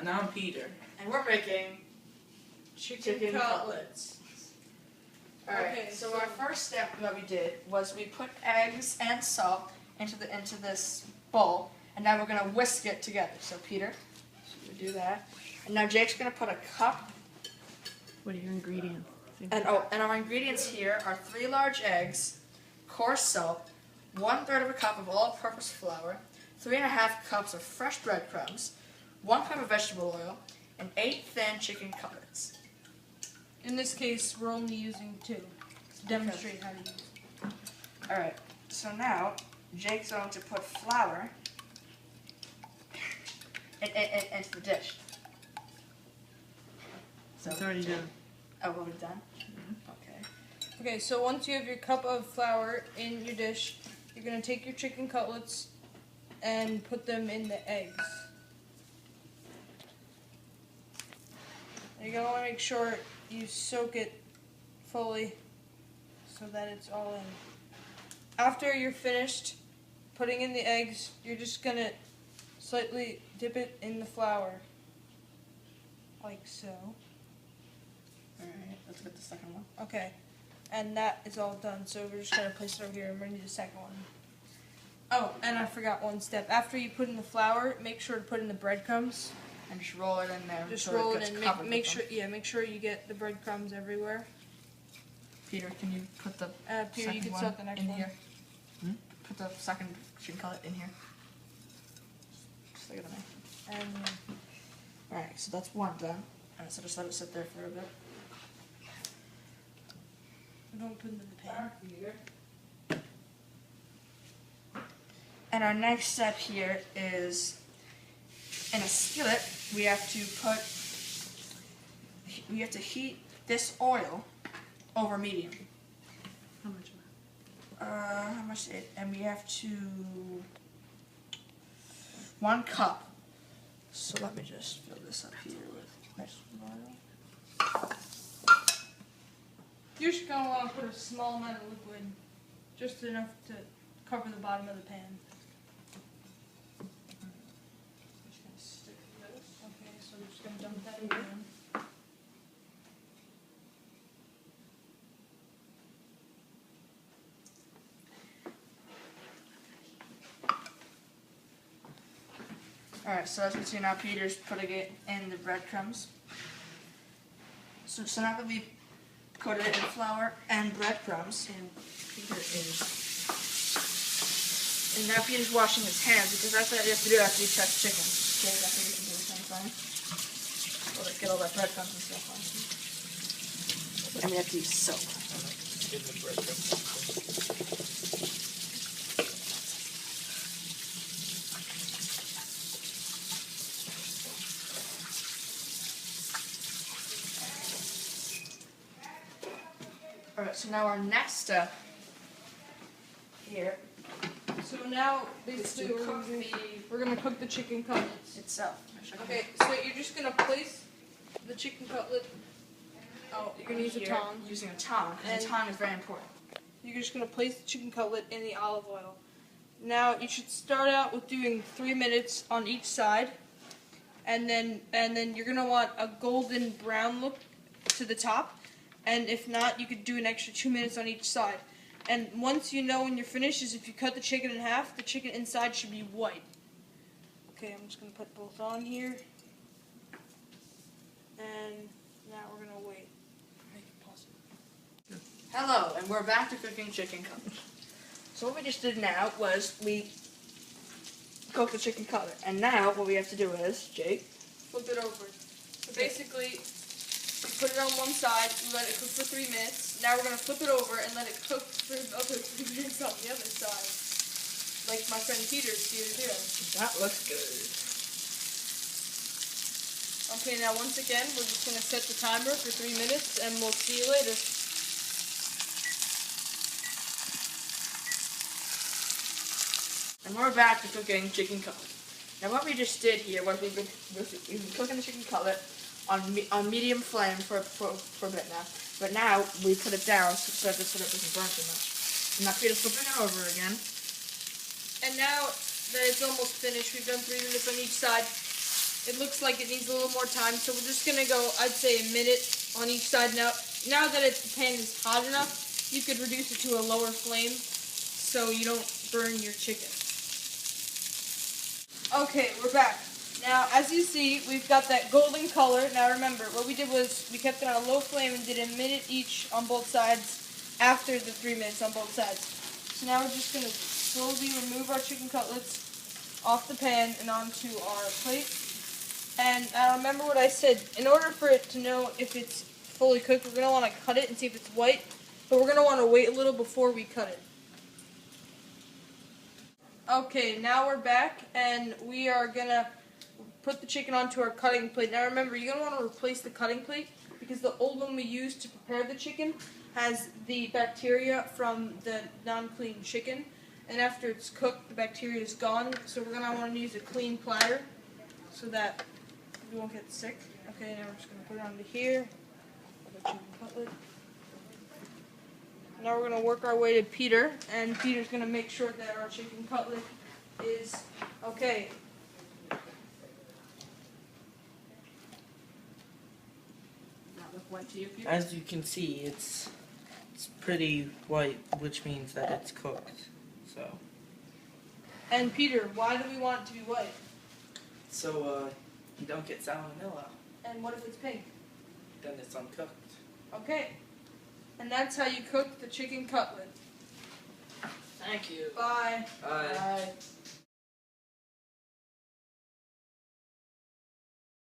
Now I'm Peter. And we're making chicken cutlets. Alright, Okay, so our first step that we did was we put eggs and salt into this bowl, and now we're gonna whisk it together. So Peter, so we do that. And now Jake's gonna put a cup. What are your ingredients? And our ingredients here are 3 large eggs, coarse salt, 1/3 of a cup of all-purpose flour, 3½ cups of fresh breadcrumbs, 1 cup of vegetable oil, and 8 thin chicken cutlets. In this case, we're only using 2 to demonstrate how to use it. Alright, so now Jake's going to put flour into the dish. So It's already done. Oh, we're done? Okay. Okay, so once you have your cup of flour in your dish, you're going to take your chicken cutlets and put them in the eggs. And you're going to want to make sure you soak it fully so that it's all in. After you're finished putting in the eggs, you're just going to slightly dip it in the flour, like so. Alright, let's get the second one. Okay, and that is all done, so we're just going to place it over here and we're going to do the second one. Oh, and I forgot one step. After you put in the flour, make sure to put in the breadcrumbs. And just roll it in there. Just so roll it gets in. covered Make with sure, them. yeah, make sure you get the breadcrumbs everywhere. Peter, can you put the Peter, you second can one start the next in one. here? Put the second chicken cutlet in here. Just like it in there. And Alright, so that's one done. And so just let it sit there for a bit. don't put them in the pan. And our next step here is, in a skillet, we have to heat this oil over medium. How much? How much is it? And we have to 1 cup. So let me just fill this up here with vegetable oil. You're just going to want to put a small amount of liquid, just enough to cover the bottom of the pan. Just gonna stick this. Okay, so we're just going to dump that in there. Alright, so as you can see now, Peter's putting it in the breadcrumbs. So now that we coated it in flour and breadcrumbs, and now Peter's washing his hands, because that's what you have to do after you touch chicken. Okay, that's what you can do the same thing. So get all that breadcrumbs and stuff on. And we have to use soap. In the breadcrumbs. Alright, so now our next step here So now, basically, is to cook we're going to cook the chicken cutlets. itself. Okay, so you're just going to place the chicken cutlet. Oh, you're going to use a Here, tongue. Using a tongue, because the And- tongue is very important. You're just going to place the chicken cutlet in the olive oil. Now, you should start out with doing 3 minutes on each side. And then you're going to want a golden brown look to the top. And if not, you could do an extra 2 minutes on each side. And once you know when you're finished is if you cut the chicken in half, the chicken inside should be white. Okay, I'm just going to put both on here. And now we're going to wait. Make it possible. Hello, and we're back to cooking chicken cutlets. So what we just did now was we cooked the chicken cutlet. And now what we have to do is, Jake, Flip it over. So basically, you put it on one side, you let it cook for 3 minutes. Now we're going to flip it over and let it cook for another 3 minutes on the other side. Like my friend Peter's here doing. that looks good. Okay, now once again, we're just going to set the timer for 3 minutes and we'll see you later. And we're back to cooking chicken cutlet. Now what we just did here was we've been cooking the chicken cutlet on medium flame for a bit now. But now we put it down so that it doesn't burn too much. And now Peter's flipping it over again. And now that it's almost finished, we've done 3 minutes on each side. it looks like it needs a little more time, so we're just gonna go, I'd say, a minute on each side. Now that the pan is hot enough, you could reduce it to a lower flame so you don't burn your chicken. Okay, we're back. Now, as you see, we've got that golden color. Now remember, what we did was we kept it on a low flame and did a minute each on both sides after the 3 minutes on both sides. So now we're just going to slowly remove our chicken cutlets off the pan and onto our plate. And remember what I said, in order for it to know if it's fully cooked, we're going to want to cut it and see if it's white, but we're going to want to wait a little before we cut it. Okay, now we're back, and we are going to put the chicken onto our cutting plate. Now remember, you're going to want to replace the cutting plate because the old one we used to prepare the chicken has the bacteria from the non-clean chicken. And after it's cooked, the bacteria is gone. So we're going to want to use a clean platter so that we won't get sick. Okay, now we're just going to put it onto here. The chicken cutlet. Now we're going to work our way to Peter, and Peter's going to make sure that our chicken cutlet is okay. That look white to you, Peter? As you can see, it's pretty white, which means that it's cooked. So. And Peter, why do we want it to be white? So you don't get salmonella. And what if it's pink? Then it's uncooked. Okay. And that's how you cook the chicken cutlet. Thank you. Bye. Bye. Bye.